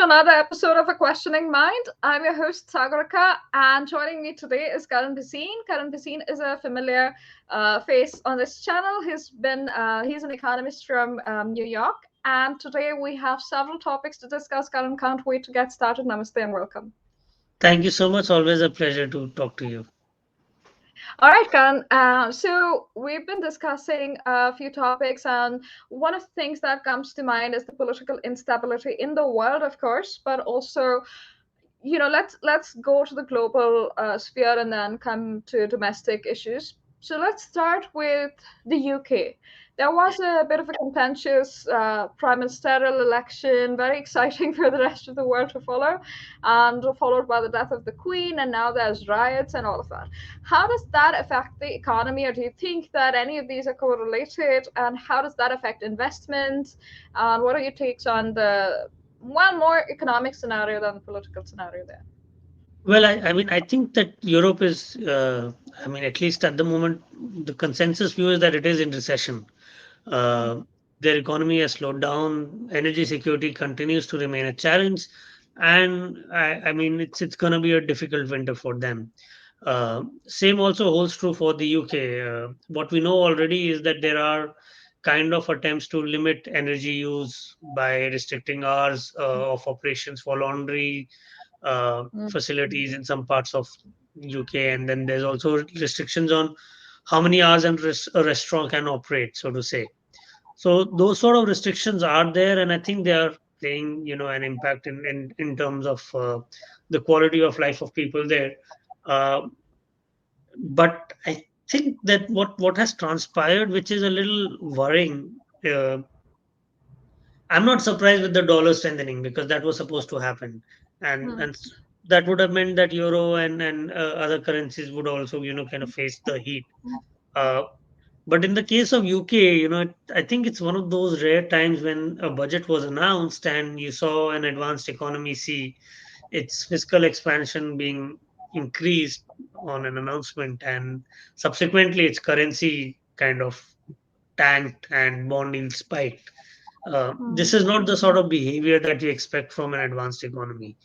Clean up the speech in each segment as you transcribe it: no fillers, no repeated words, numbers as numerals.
another episode of A Questioning Mind. I'm your host, Sagarika, and joining me today is Karan Bhasin. Karan Bhasin is a familiar face on this channel. He's an economist from New York, and today we have several topics to discuss. Karan, can't wait to get started. Namaste and welcome. Thank you so much. Always a pleasure to talk to you. All right, Karan. So we've been discussing a few topics, and one of the things that comes to mind is the political instability in the world, of course, but also, let's go to the global sphere and then come to domestic issues. So let's start with the UK. There was a bit of a contentious prime ministerial election, very exciting for the rest of the world to follow, and followed by the death of the Queen, and now there's riots and all of that. How does that affect the economy, or do you think that any of these are correlated? And how does that affect investment? And what are your takes on the one more economic scenario than the political scenario there? Well, I think that Europe is, at least at the moment, the consensus view is that it is in recession. Uh, their economy has slowed down. Energy security continues to remain a challenge, and it's going to be a difficult winter for them. Same also holds true for the UK. What we know already is that there are kind of attempts to limit energy use by restricting hours of operations for laundry Mm. facilities in some parts of UK, and then there's also restrictions on how many hours a restaurant can operate, so to say. So those sort of restrictions are there, and I think they are playing, an impact in terms of the quality of life of people there. Uh, but I think that what has transpired, which is a little worrying. I'm not surprised with the dollar strengthening because that was supposed to happen, and that would have meant that euro and other currencies would also kind of face the heat. Uh, but in the case of UK, I think it's one of those rare times when a budget was announced and you saw an advanced economy see its fiscal expansion being increased on an announcement, and subsequently its currency kind of tanked and bond yield spiked. This is not the sort of behavior that you expect from an advanced economy.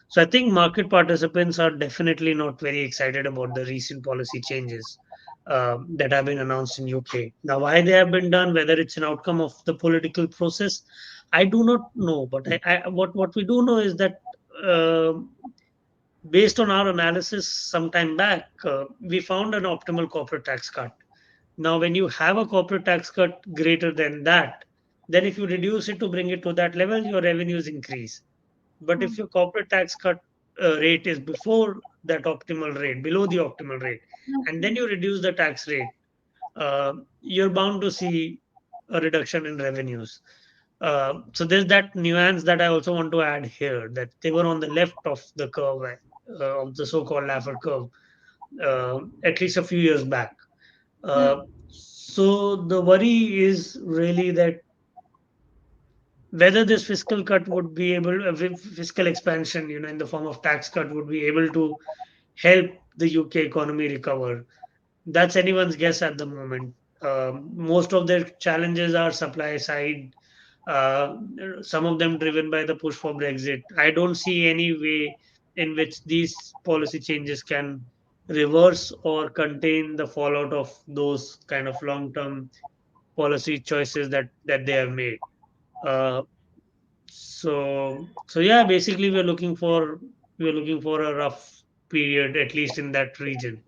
So I think market participants are definitely not very excited about the recent policy changes that have been announced in UK. Now, why they have been done, whether it's an outcome of the political process, I do not know. But what we do know is that uh, based on our analysis sometime back, we found an optimal corporate tax cut. Now, when you have a corporate tax cut greater than that, then if you reduce it to bring it to that level, your revenues increase. But if your corporate tax cut rate is before that optimal rate, below the optimal rate, and then you reduce the tax rate, you're bound to see a reduction in revenues. So there's that nuance that I also want to add here, that they were on the left of the curve, of the so-called Laffer curve, at least a few years back. So the worry is really that whether this fiscal cut would be able, fiscal expansion, in the form of tax cut, would be able to help the UK economy recover. That's anyone's guess at the moment. Most of their challenges are supply side, uh, some of them driven by the push for Brexit. I don't see any way in which these policy changes can reverse or contain the fallout of those kind of long term policy choices that they have made. Uh, so yeah, basically we're looking for a rough period, at least in that region.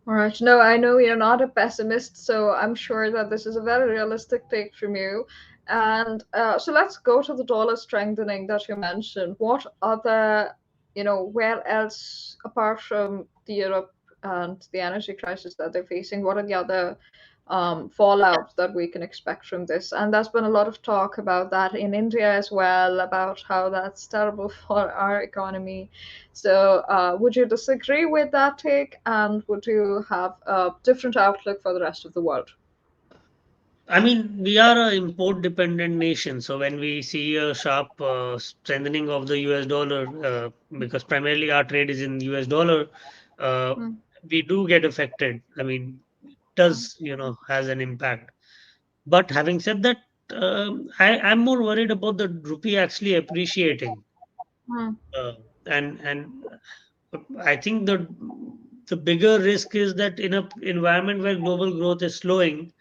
All right. No, I know you're not a pessimist, so I'm sure that this is a very realistic take from you. And so let's go to the dollar strengthening that you mentioned. What other, where else, apart from the Europe and the energy crisis that they're facing, what are the other fallout that we can expect from this? And there's been a lot of talk about that in India as well, about how that's terrible for our economy. So, would you disagree with that take, and would you have a different outlook for the rest of the world? I mean, we are an import dependent nation. So when we see a sharp strengthening of the US dollar, because primarily our trade is in US dollar, uh, Mm, we do get affected. I mean, does, has an impact. But having said that, I'm more worried about the rupee actually appreciating. Mm, Uh, and I think the bigger risk is that in a environment where global growth is slowing,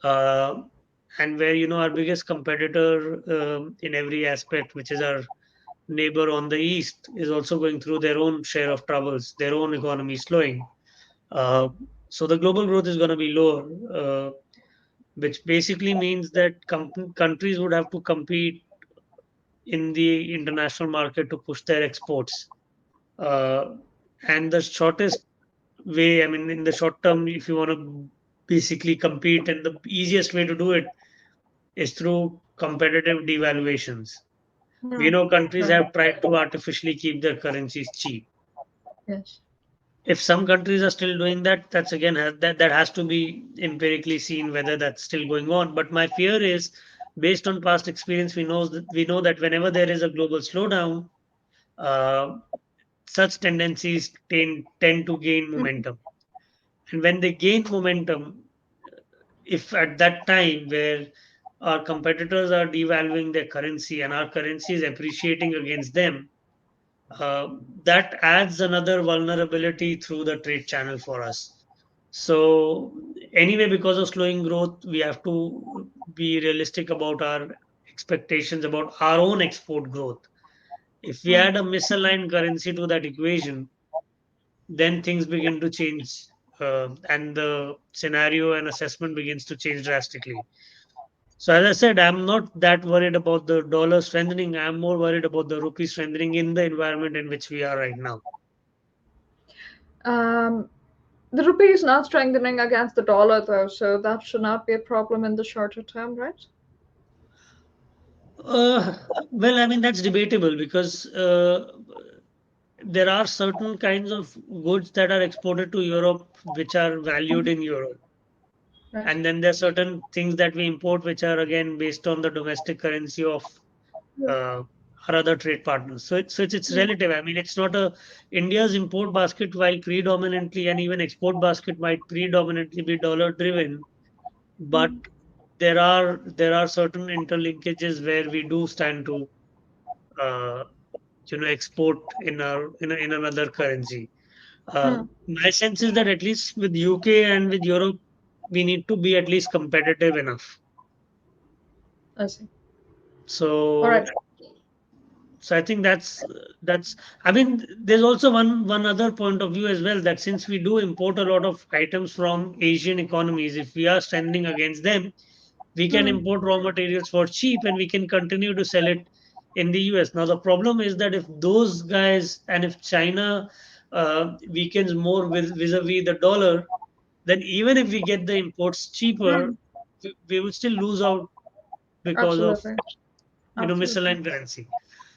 uh, and where our biggest competitor in every aspect, which is our neighbor on the east, is also going through their own share of troubles, their own economy slowing. Uh, so the global growth is going to be lower, which basically means that countries would have to compete in the international market to push their exports. Uh, and the shortest way, I mean, in the short term, if you want to basically compete, and the easiest way to do it is through competitive devaluations. We mm, know countries right. have tried to artificially keep their currencies cheap. Yes. If some countries are still doing that, that's again that has to be empirically seen whether that's still going on. But my fear is, based on past experience, we know that whenever there is a global slowdown, uh, such tendencies tend to gain Mm, momentum. And when they gain momentum, if at that time where our competitors are devaluing their currency and our currency is appreciating against them, uh, that adds another vulnerability through the trade channel for us. So, anyway, because of slowing growth, we have to be realistic about our expectations about our own export growth. If we mm, add a misaligned currency to that equation, then things begin to change, and the scenario and assessment begins to change drastically. So, as I said, I'm not that worried about the dollar strengthening. I'm more worried about the rupee strengthening in the environment in which we are right now. Um, the rupee is not strengthening against the dollar, though, so that should not be a problem in the shorter term, right? Uh, well, I mean, that's debatable because there are certain kinds of goods that are exported to Europe which are valued Mhm. in euro. Right. And then there are certain things that we import which are again based on the domestic currency of Yeah. uh, our other trade partners. So it's Yeah. relative. I mean, it's not a India's import basket, while predominantly and even export basket might predominantly be dollar driven, but Mm, there are certain interlinkages where we do stand to uh, export in another currency. mm, My sense is that at least with UK and with Europe, we need to be at least competitive enough. I see. All right. So so I think that's. I mean, there's also one other point of view as well, that since we do import a lot of items from Asian economies, if we are standing against them, we can Mm, import raw materials for cheap and we can continue to sell it in the US. Now the problem is that if those guys, and if China weakens more vis-a-vis the dollar, then even if we get the imports cheaper, mm, we will still lose out because of absolutely. Absolutely. misaligned currency.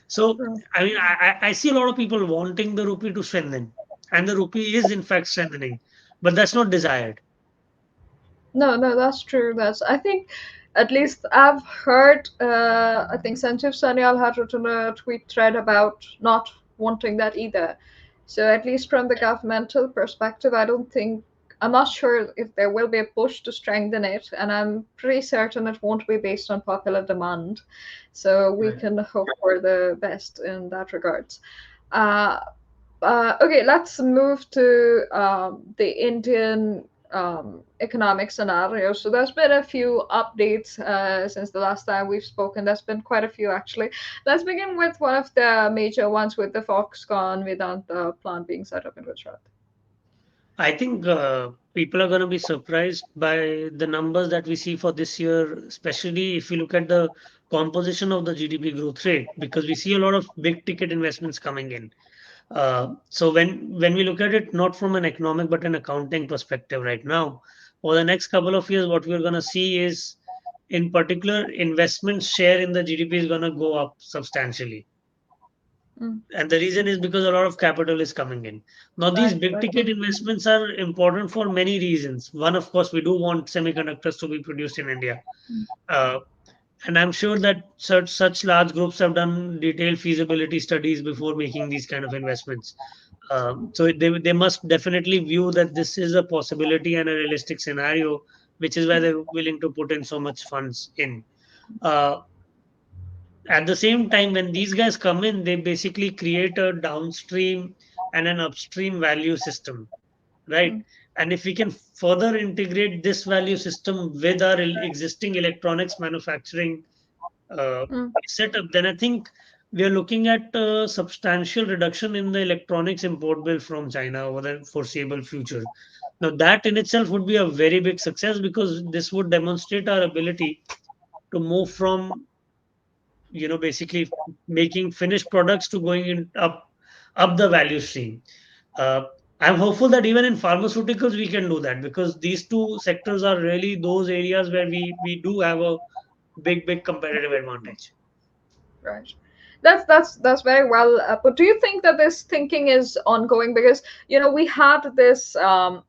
So True. I mean, I see a lot of people wanting the rupee to strengthen, and the rupee is in fact strengthening, but that's not desired. No, no, that's true. That's I think at least I've heard. I think Sanjeev Sanyal had written a tweet thread about not wanting that either. So at least from the governmental perspective, I don't think I'm not sure if there will be a push to strengthen it, and I'm pretty certain it won't be based on popular demand. So we Right. can hope for the best in that regards. Uh, okay, let's move to the Indian economic scenario. So there's been a few updates since the last time we've spoken. There's been quite a few actually. Let's begin with one of the major ones with the Foxconn Vedanta plant being set up in Gujarat. I think people are going to be surprised by the numbers that we see for this year, especially if you look at the composition of the GDP growth rate, because we see a lot of big ticket investments coming in. So when we look at it not from an economic but an accounting perspective right now, for the next couple of years, what we're going to see is, in particular, investment share in the GDP is going to go up substantially. Mm, And the reason is because a lot of capital is coming in. Now, these right, big right. ticket investments are important for many reasons. One, of course, we do want semiconductors to be produced in India. Mm, Uh, and I'm sure that such large groups have done detailed feasibility studies before making these kind of investments. So they must definitely view that this is a possibility and a realistic scenario, which is why they're willing to put in so much funds in. Uh, at the same time, when these guys come in, they basically create a downstream and an upstream value system, right? Mm, And if we can further integrate this value system with our existing electronics manufacturing uh, mm, setup, then I think we are looking at a substantial reduction in the electronics import bill from China over the foreseeable future. Now, that in itself would be a very big success because this would demonstrate our ability to move from, basically making finished products to going in up the value stream. Uh, I'm hopeful that even in pharmaceuticals we can do that because these two sectors are really those areas where we do have a big competitive advantage. right. That's very well. But do you think that this thinking is ongoing? Because we had this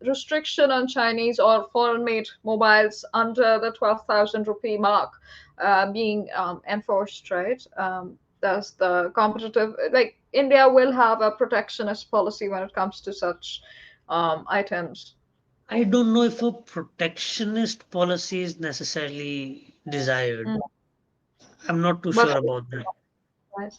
restriction on Chinese or foreign-made mobiles under the 12,000 rupee mark being enforced, right? Does the competitive, like India will have a protectionist policy when it comes to such items? I don't know if a protectionist policy is necessarily desired. Mm. I'm not too But sure about that. right.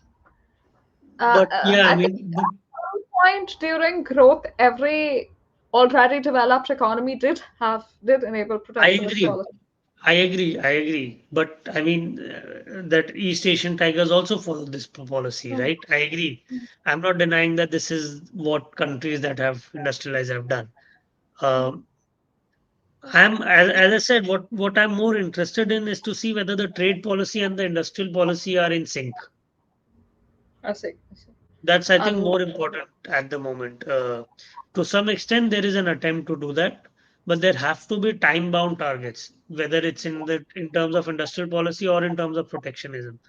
But yeah, I I think mean, but at some point during growth, every already developed economy did enable I protectionist agree. policy. I agree. But I mean, that East Asian tigers also follow this policy, Mm, right? I agree. I'm not denying that this is what countries that have industrialized have done. mm. Um, as I said, what I'm more interested in is to see whether the trade policy and the industrial policy are in sync. I see. I see. That's, I think, And more important at the moment. To some extent, there is an attempt to do that, but there have to be time-bound targets, whether it's in terms of industrial policy or in terms of protectionism.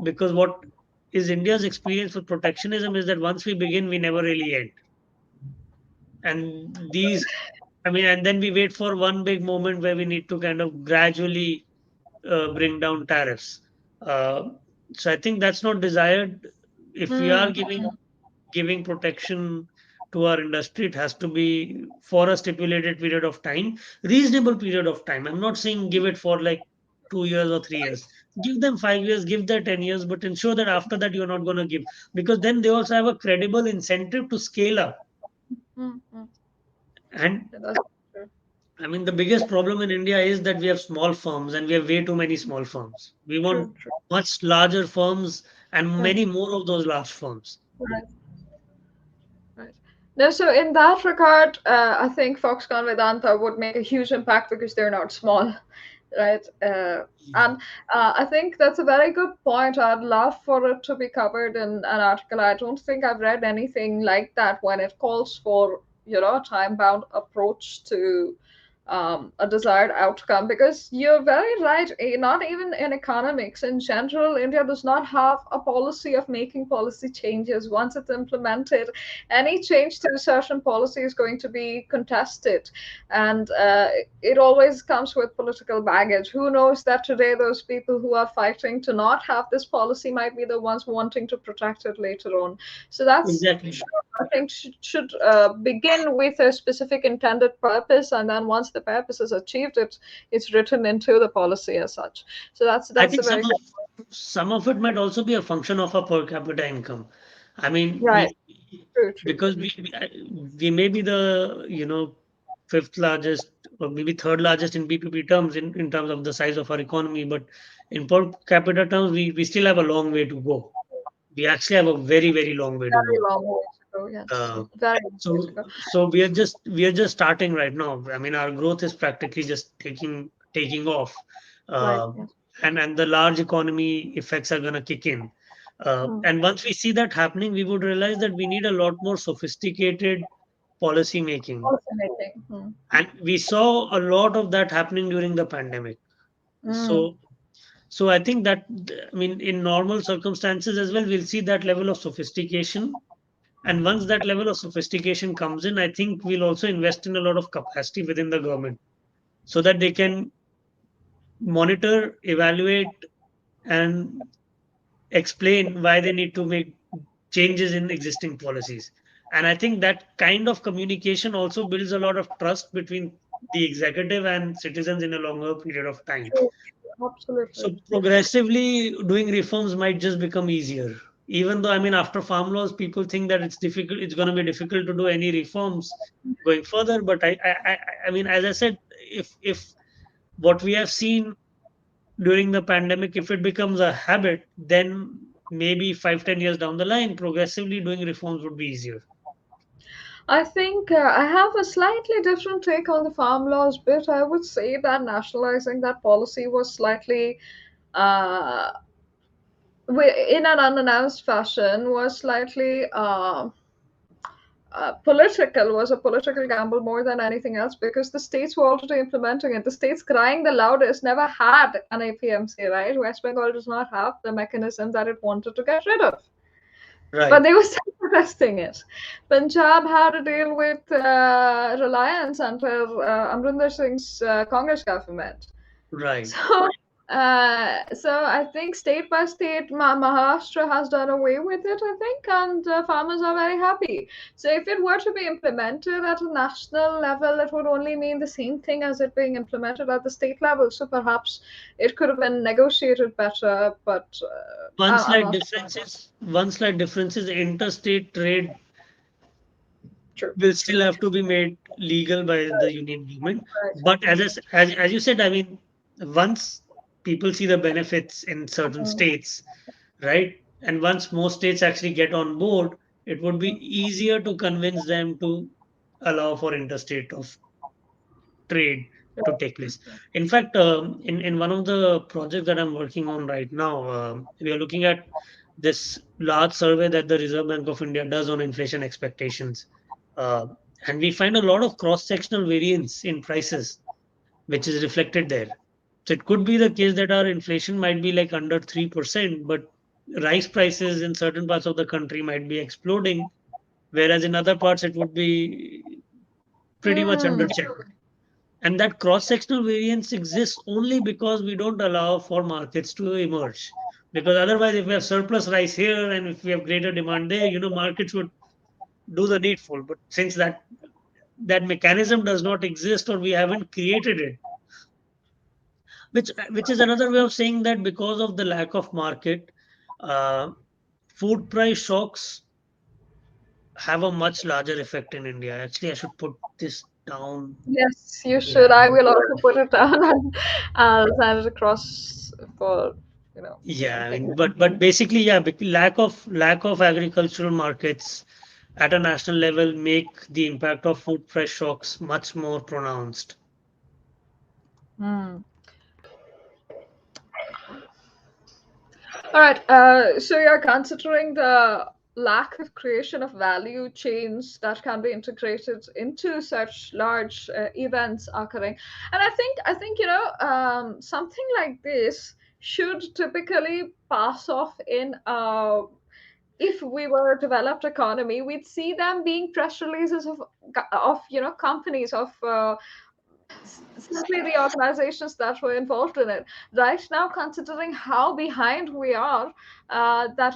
Because what is India's experience with protectionism is that once we begin, we never really end. And and then we wait for one big moment where we need to kind of gradually bring down tariffs. Uh, so I think that's not desired. If we are mm, giving protection to our industry, it has to be for a stipulated period of time, reasonable period of time. I'm not saying give it for like 2 years or 3 years. Give them 5 years, give them 10 years, but ensure that after that you're not going to give because then they also have a credible incentive to scale up. mm. And That's true. I mean, the biggest problem in India is that we have small firms and we have way too many small firms. We want True, true. much larger firms and Mm, many more of those large firms. right, right. No, so in that regard, I think Foxconn Vedanta would make a huge impact because they're not small, right? And I think that's a very good point. I'd love for it to be covered in an article. I don't think I've read anything like that when it calls for, a time-bound approach to a desired outcome. Because you're very right. Not even in economics in general, India does not have a policy of making policy changes. Once it's implemented, any change to a certain policy is going to be contested, and it always comes with political baggage. Who knows that today those people who are fighting to not have this policy might be the ones wanting to protect it later on. So that's Exactly. sure, I think should begin with a specific intended purpose, and then once the purpose is achieved, it's written into the policy as such. So that's I that's a think very good some of it might also be a function of our per capita income. I mean, right. True, true. because we may be the fifth largest or maybe third largest in BPP terms in terms of the size of our economy, but in per capita terms, we still have a long way to go. We actually have a very long way to Very go. long way to go. Yes, Uh, very long way to go. so we are just starting right now. I mean, our growth is practically just taking off, Right. uh, Yes. and the large economy effects are gonna kick in. Hmm. And once we see that happening, we would realize that we need a lot more sophisticated policy making. Fascinating. Hmm. And we saw a lot of that happening during the pandemic. Mm. So so I think that I mean in normal circumstances as well, we'll see that level of sophistication and once that level of sophistication comes in, I think we'll also invest in a lot of capacity within the government so that they can monitor, evaluate, and explain why they need to make changes in existing policies. And I think that kind of communication also builds a lot of trust between the executive and citizens in a longer period of time. True. Absolutely. So progressively doing reforms might just become easier. Even though, I mean, after farm laws, people think that it's difficult. It's going to be difficult to do any reforms going further. But I mean, as I said, if what we have seen during the pandemic, if it becomes a habit, then maybe 5, 10 years down the line, progressively doing reforms would be easier. I think I have a slightly different take on the farm laws bit. I would say that nationalizing that policy was slightly, uh, in an unannounced fashion, was slightly political, was a political gamble more than anything else, because the states were already implementing it. The states crying the loudest never had an APMC, right? West Bengal does not have the mechanism that it wanted to get rid of, but Right, they were still protesting it. Punjab had to deal with Reliance under Amrinder Singh's Congress government. right. So, so I think state by state, Maharashtra has done away with it, I think, and farmers are very happy. So, if it were to be implemented at a national level, it would only mean the same thing as it being implemented at the state level. So, perhaps it could have been negotiated better, but I'm not One slight difference is interstate trade sure. will still have to be made legal by the union government. But as you said, I mean, once people see the benefits in certain Right. states, right, and once most states actually get on board, it would be easier to convince them to allow for interstate of trade to take place. In fact, in one of the projects that I'm working on right now, we are looking at this large survey that the Reserve Bank of India does on inflation expectations. Uh, and we find a lot of cross sectional variance in prices, which is reflected there. So it could be the case that our inflation might be like under 3%, but rice prices in certain parts of the country might be exploding, whereas in other parts it would be pretty much under Hmm. check. And that cross sectional variance exists only because we don't allow for markets to emerge. Because otherwise, if we have surplus rice here and if we have greater demand there, markets would do the needful. But since that mechanism does not exist or we haven't created it, which is another way of saying that because of the lack of market, uh, food price shocks have a much larger effect in India. Actually, I should put this down. Yes, you Yeah. should. I will also put it down and I'll send it across for, Yeah, I something. mean, but basically, yeah, lack of agricultural markets at a national level make the impact of food price shocks much more pronounced. Hmm. All right. So you're considering the lack of creation of value chains that can be integrated into such large events occurring, and I think something like this should typically pass off in if we were a developed economy, we'd see them being press releases of companies of simply the organizations that were involved in it. Right now, considering how behind we are, that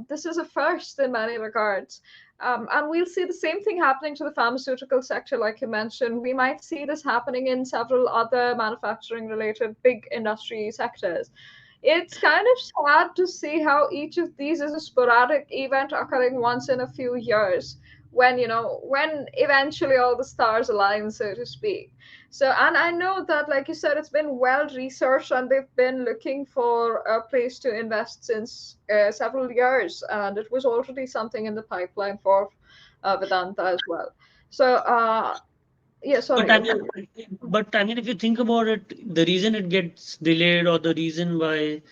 this is a first in many regards. And we'll see the same thing happening to the pharmaceutical sector, like you mentioned. We might see this happening in several other manufacturing related big industry sectors. It's kind of sad to see how each of these is a sporadic event occurring once in a few years, when when eventually all the stars align, so to speak. So, and I know that, like you said, it's been well researched and they've been looking for a place to invest since several years, and it was already something in the pipeline for Vedanta as well. So, yeah, But sorry. I mean, if you think about it, the reason it gets delayed or the reason why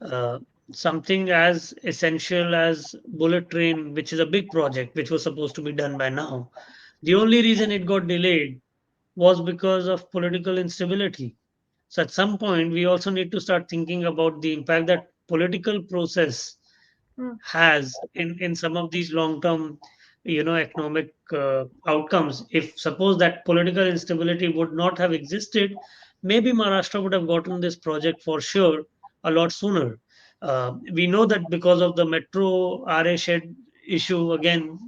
uh, something as essential as bullet train, which is a big project, which was supposed to be done by now, the only reason it got delayed was because of political instability. So at some point, we also need to start thinking about the impact that political process Hmm. has in some of these long term, economic outcomes. If suppose that political instability would not have existed, maybe Maharashtra would have gotten this project for sure a lot sooner. We know that because of the metro RA shed issue, again,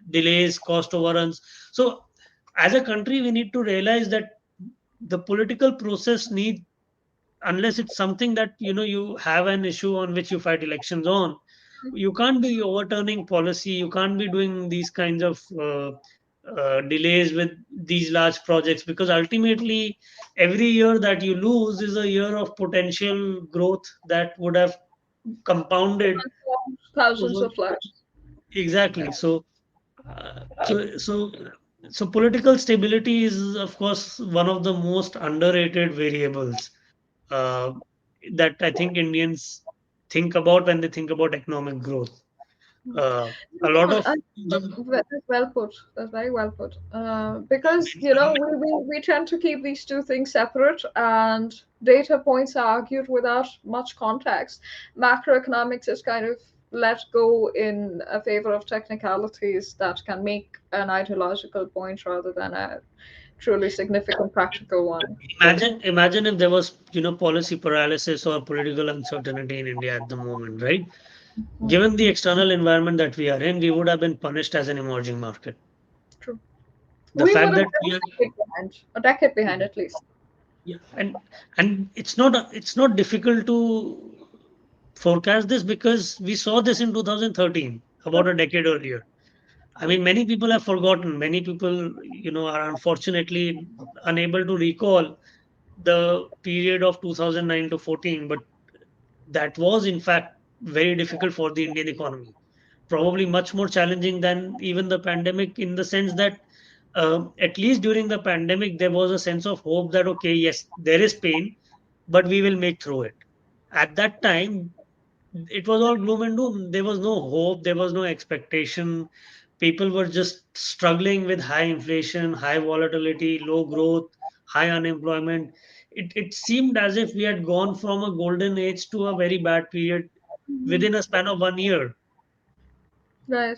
delays, cost overruns. So as a country, we need to realize that the political process needs unless it's something that you have an issue on which you fight elections on, you can't be overturning policy. You can't be doing these kinds of delays with these large projects, because ultimately every year that you lose is a year of potential growth that would have compounded thousands over. of lives. Exactly. Uh, so so so political stability is, of course, one of the most underrated variables uh, that I think Indians think about when they think about economic growth. A lot No, of the that's well put. That's very well put. Because we tend to keep these two things separate, and data points are argued without much context. Macroeconomics is kind of let go in a favor of technicalities that can make an ideological point rather than a truly significant practical one. imagine if there was policy paralysis or political uncertainty in India at the moment, right? Mm, Given the external environment that we are in, we would have been punished as an emerging market. true. The We would fact have that been we are, a decade behind, a decade behind at least. yeah, and it's not difficult to forecast this, because we saw this in 2013, about a decade earlier. I mean, many people have forgotten. Many people, are unfortunately unable to recall the period of 2009 to 14, but that was, in fact, very difficult for the Indian economy. Probably much more challenging than even the pandemic, in the sense that at least during the pandemic, there was a sense of hope that, okay, yes, there is pain, but we will make through it. At that time, it was all gloom and doom. There was no hope, there was no expectation. People were just struggling with high inflation, high volatility, low growth, high unemployment. It seemed as if we had gone from a golden age to a very bad period Mhm. within a span of 1 year. Right.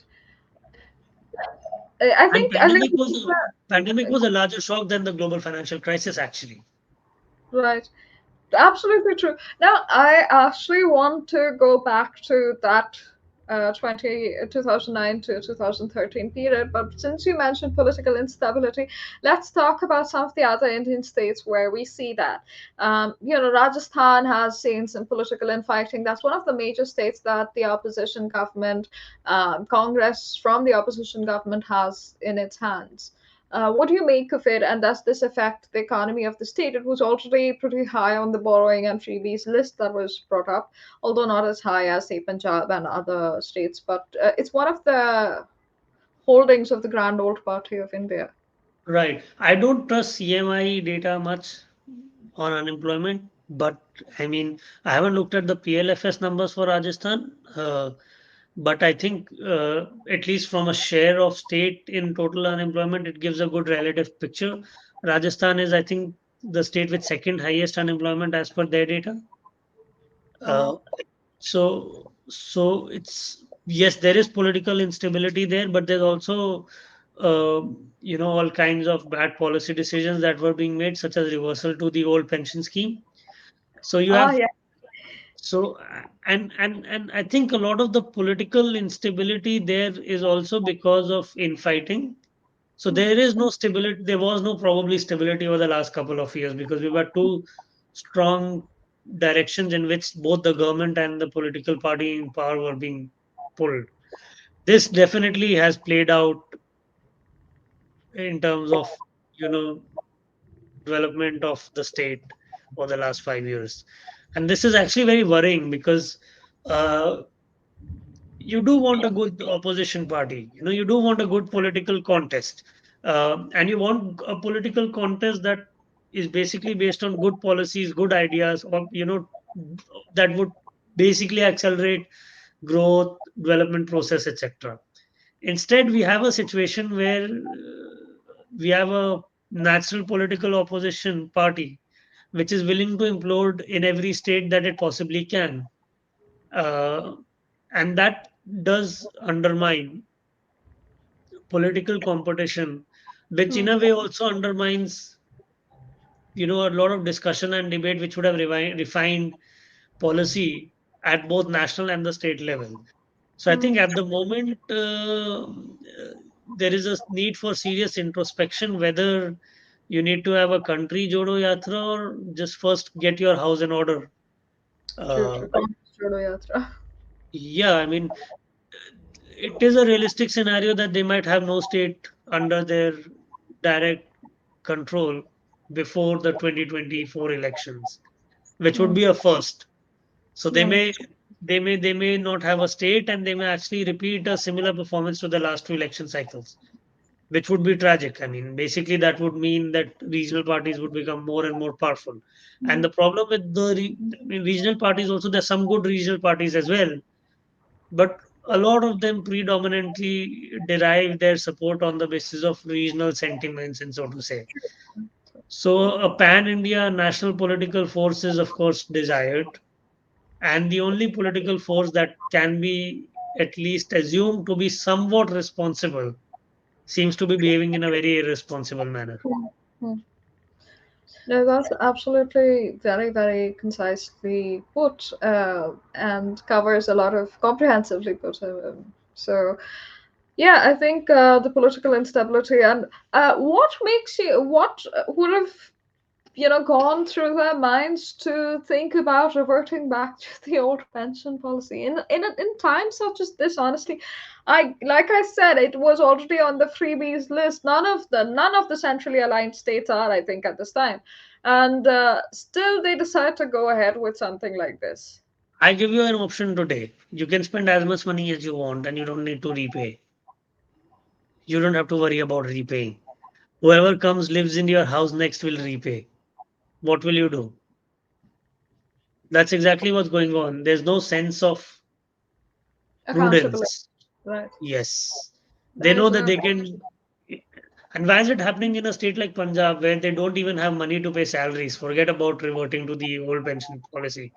I think Pandemic was a larger shock than the global financial crisis, actually. right. Absolutely true. Now, I actually want to go back to that 2009 to 2013 period, but since you mentioned political instability, let's talk about some of the other Indian states where we see that. Rajasthan has seen some political infighting. That's one of the major states that the opposition government, Congress from the opposition government has in its hands. What do you make of it, and does this affect the economy of the state? It was already pretty high on the borrowing and freebies list that was brought up, although not as high as, say, Punjab and other states, but it's one of the holdings of the Grand Old Party of India. Right. I don't trust CMI data much on unemployment, but I mean, I haven't looked at the PLFS numbers for Rajasthan, but I think at least from a share of state in total unemployment, it gives a good relative picture. Rajasthan is, I think, the state with second highest unemployment as per their data. Uh, Oh, so it's, yes, there is political instability there, but there's also all kinds of bad policy decisions that were being made, such as reversal to the old pension scheme. So you ah, have yeah. so and I think a lot of the political instability there is also because of infighting. So there is no stability. There was no probably stability over the last couple of years, because we were two strong directions in which both the government and the political party in power were being pulled. This definitely has played out in terms of you know development of the state for the last 5 years, and this is actually very worrying, because uh, you do want a good opposition party. You do want a good political contest, and you want a political contest that is basically based on good policies, good ideas, or that would basically accelerate growth, development process, etc. Instead, we have a situation where we have a natural political opposition party which is willing to implode in every state that it possibly can, uh, and that does undermine political competition, which in Hmm. a way also undermines a lot of discussion and debate which would have refined policy at both national and the state level. So I Hmm. think at the moment there is a need for serious introspection, whether you need to have a country Jodo Yatra, or just first get your house in order. True, Uh, true. Jodo Yatra. yeah, I mean, it is a realistic scenario that they might have no state under their direct control before the 2024 elections, which would Hmm. be a first. So Right. they may not have a state, and they may actually repeat a similar performance to the last two election cycles, which would be tragic. I mean, basically that would mean that regional parties would become more and more powerful. And the problem with I mean, regional parties also, there's some good regional parties as well, but a lot of them predominantly derive their support on the basis of regional sentiments, and so to say. So a pan-India national political force is of course desired, and the only political force that can be at least assumed to be somewhat responsible seems to be behaving in a very irresponsible manner. Hmm. No, that's absolutely very, very concisely put, and covers a lot of comprehensively put. So, yeah, I think the political instability and what makes you, what would have gone through their minds to think about reverting back to the old pension policy in times such as this. Honestly, I like I said, it was already on the freebies list. None of the centrally aligned states are, I think, at this time, and still they decide to go ahead with something like this. I give you an option today. You can spend as much money as you want, and you don't need to repay. You don't have to worry about repaying. Whoever comes lives in your house next will repay. What will you do? That's exactly what's going on. There's no sense of Accountability, prudence. right? Yes. They There know is that no. they can. And why is it happening in a state like Punjab where they don't even have money to pay salaries? Forget about reverting to the old pension policy.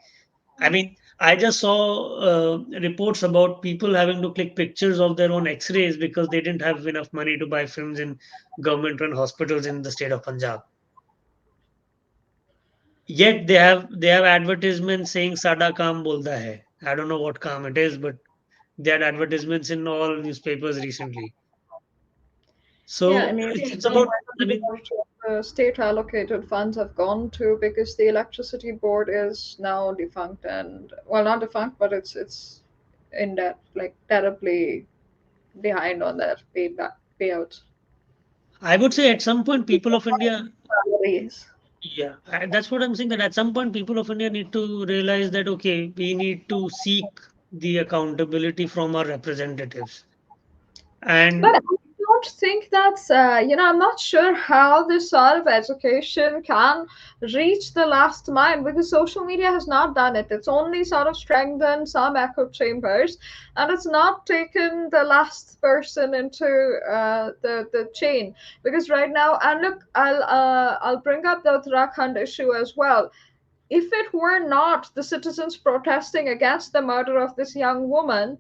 I mean, I just saw reports about people having to click pictures of their own X-rays because they didn't have enough money to buy films in government-run hospitals in the state of Punjab. Yet they have advertisements saying "Sada kaam bolda hai." I don't know what kaam it is, but they had advertisements in all newspapers recently. Yeah, I So mean, it's about. I mean, state allocated funds have gone to because the electricity board is now defunct and well, not defunct, but it's in debt, like terribly behind on their payouts. I would say at some point, people of India. Salaries. Yeah, that's what I'm saying. That at some point, people of India need to realize that okay, we need to seek the accountability from our representatives. But I And don't think that's, I'm not sure how this sort of education can reach the last mile because social media has not done it. It's only sort of strengthened some echo chambers, and it's not taken the last person into the chain. Because right now, and look, I'll bring up the Uttarakhand issue as well. If it were not the citizens protesting against the murder of this young woman,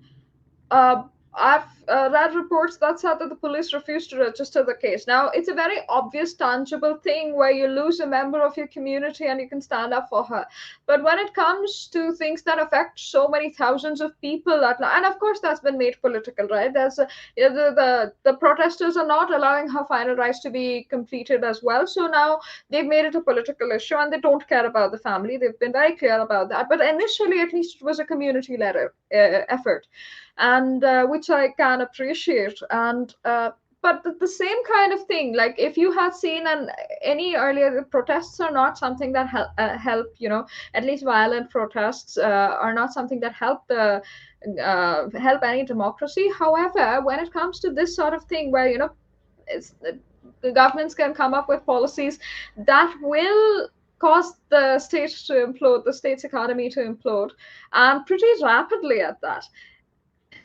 uh, I've read reports that said that the police refused to register the case. Now, it's a very obvious, tangible thing where you lose a member of your community and you can stand up for her. But when it comes to things that affect so many thousands of people, and of course that's been made political, right? The protesters are not allowing her final rights to be completed as well. So now they've made it a political issue and they don't care about the family. They've been very clear about that. But initially, at least, it was a community-led effort, and which I can appreciate. And but the same kind of thing, like if you had seen any earlier, the protests are not something that help. At least violent protests are not something that help any democracy. However, when it comes to this sort of thing, where it's, the governments can come up with policies that will cause the state to implode, the state's economy to implode, and pretty rapidly at that.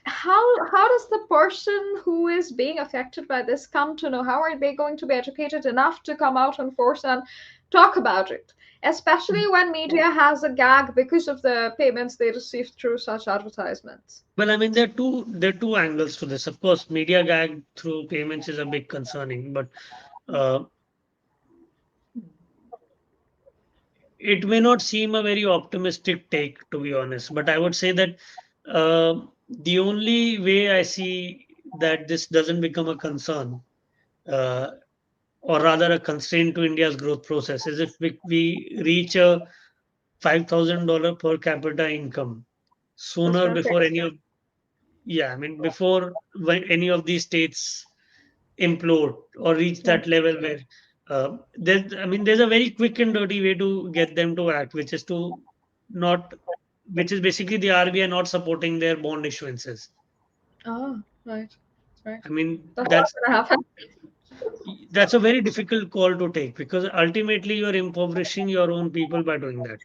How does the person who is being affected by this come to know? How are they going to be educated enough to come out and force and talk about it, especially when media has a gag because of the payments they receive through such advertisements? well, I mean, there are two angles to this. Of course, media gag through payments is a big concerning, but uh, it may not seem a very optimistic take, to be honest. But I would say that the only way I see that this doesn't become a concern uh, or rather a constraint to India's growth process, is if we reach a $5,000 per capita income That's sooner going to take before any of, yeah, I mean, before when any of these states implode or reach yeah. that level where there's a very quick and dirty way to get them to act, which is to not, which is basically the RBI not supporting their bond issuances. Ah, right, right. I mean, That's not going to happen. that's a very difficult call to take because ultimately you're impoverishing your own people by doing that,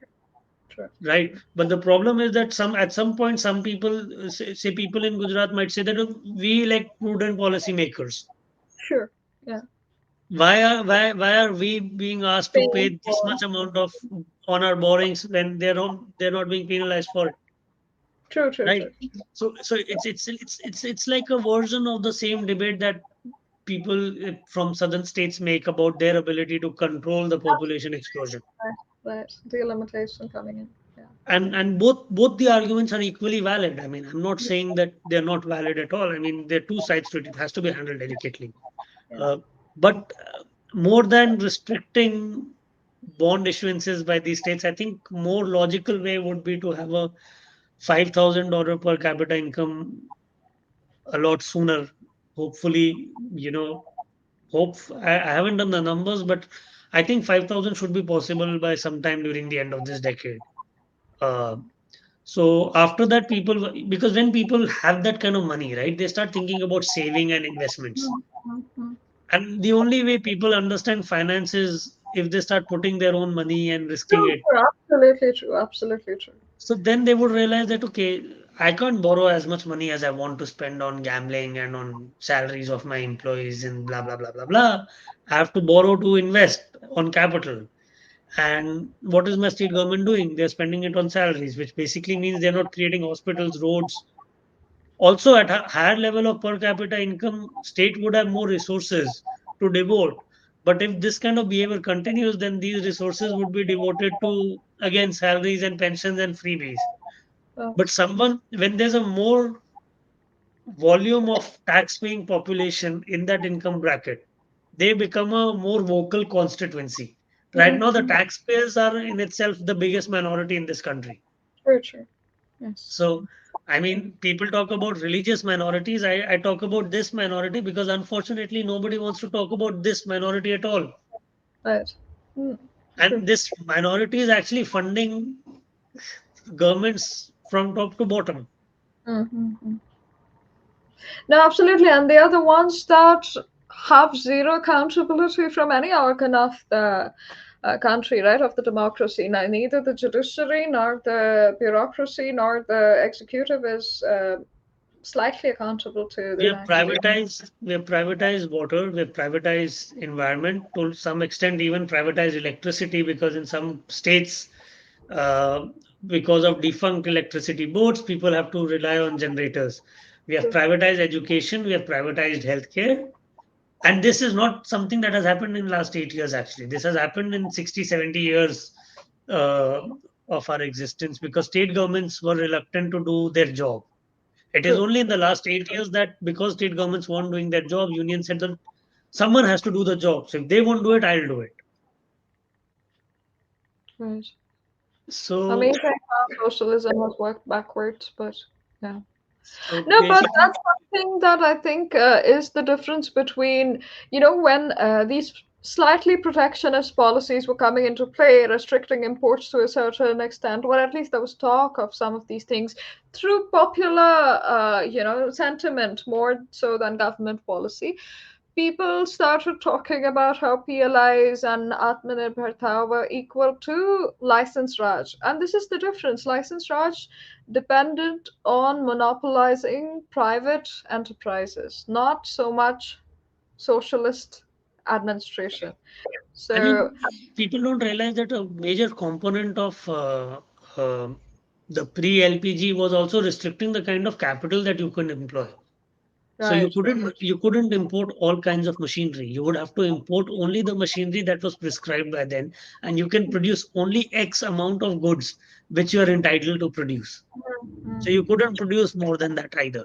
True. right? But the problem is that some at some point some people say people in Gujarat might say that we like prudent policymakers. Sure. Yeah. Why are we being asked to Paying pay this for. much amount of on our borrowings when they're not being penalized for it, True, true, right? true. So it's like a version of the same debate that people from southern states make about their ability to control the population explosion. Right, right. The limitation coming in. Yeah. And both the arguments are equally valid. I mean, I'm not saying that they're not valid at all. I mean, there are two sides to it. It has to be handled delicately. Yeah. Uh, but more than restricting bond issuances by these states, I think more logical way would be to have a $5,000 per capita income a lot sooner. Hopefully, I haven't done the numbers, but I think 5,000 should be possible by sometime during the end of this decade. Uh, so after that, because when people have that kind of money, right, they start thinking about saving and investments. Mm-hmm. And the only way people understand finance is if they start putting their own money and risking True, it. true. Absolutely true. Absolutely true. So then they would realize that, okay, I can't borrow as much money as I want to spend on gambling and on salaries of my employees and blah, blah, blah, blah, blah. I have to borrow to invest on capital. And what is my state government doing? They're spending it on salaries, which basically means they're not creating hospitals, roads. Also, at a higher level of per capita income, state would have more resources to devote. But if this kind of behavior continues, then these resources would be devoted to again salaries and pensions and freebies. Right. But when there's a more volume of tax-paying population in that income bracket, they become a more vocal constituency. Right now, the Mm-hmm. taxpayers are in itself the biggest minority in this country. True, true. Yes. So, I mean, people talk about religious minorities. I talk about this minority because unfortunately, nobody wants to talk about this minority at all. Right. Mm. True. And this minority is actually funding governments from top to bottom. Mm-hmm. No, absolutely. And they are the ones that have zero accountability from any organ of the country, right, of the democracy. Now, neither the judiciary nor the bureaucracy nor the executive is slightly accountable to We the have taxpayer. privatized water, we have privatized environment, to some extent even privatized electricity, because in some states, uh, because of defunct electricity boards, people have to rely on generators. We have True. privatized education, we have privatized healthcare. And this is not something that has happened in the last 8 years, actually. This has happened in 60, 70 years uh, of our existence because state governments were reluctant to do their job. It is True. only in the last 8 years that because state governments weren't doing their job, unions said that someone has to do the job. So if they won't do it, I'll do it. Right. So, Amazing how socialism has worked backwards, but yeah. so No, but basically, that's something that I think is the difference between, when these slightly protectionist policies were coming into play, restricting imports to a certain extent, or at least there was talk of some of these things through popular, sentiment more so than government policy. People started talking about how PLIs and Atmanirbharta were equal to license Raj. And this is the difference. License Raj depended on monopolizing private enterprises, not so much socialist administration. I So, mean, people don't realize that a major component of the pre-LPG was also restricting the kind of capital that you could employ. So right, right. you couldn't import all kinds of machinery. You would have to import only the machinery that was prescribed by then, and you can produce only X amount of goods which you are entitled to produce. So you Mm, couldn't produce more than that either.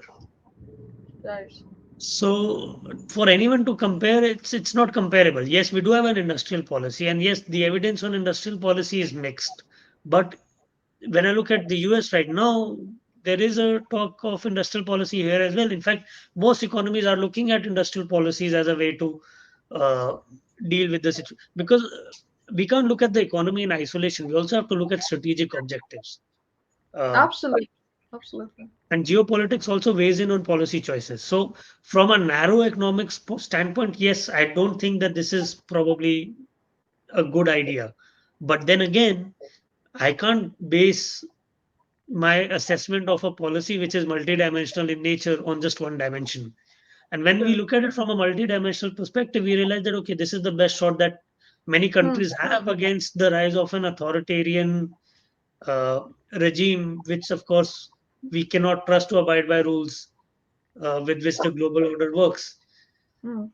right. So for anyone to compare, it's not comparable. Yes, we do have an industrial policy, and yes, the evidence on industrial policy is mixed. But when I look at the US right now, there is a talk of industrial policy here as well. In fact, most economies are looking at industrial policies as a way to uh, deal with the situation, because we can't look at the economy in isolation. We also have to look at strategic objectives. Uh, Absolutely. Absolutely. and geopolitics also weighs in on policy choices. So, from a narrow economics standpoint, yes, I don't think that this is probably a good idea. But then again, I can't base my assessment of a policy which is multidimensional in nature on just one dimension. And when we True. look at it from a multidimensional perspective, we realize that, okay, this is the best shot that many Hmm. countries have against the rise of an authoritarian uh, regime, which, of course, we cannot trust to abide by rules with which the global order works. Hmm.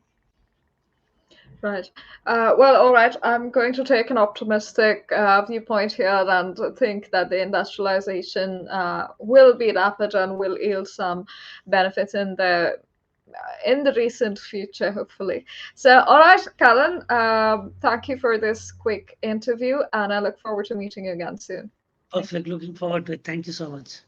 Right. Well, all right. I'm going to take an optimistic viewpoint here and think that the industrialization will be rapid and will yield some benefits in the recent future, hopefully. So, all right, Karan. Thank you for this quick interview, and I look forward to meeting you again soon. Thank you. Perfect. Looking forward to it. Thank you so much.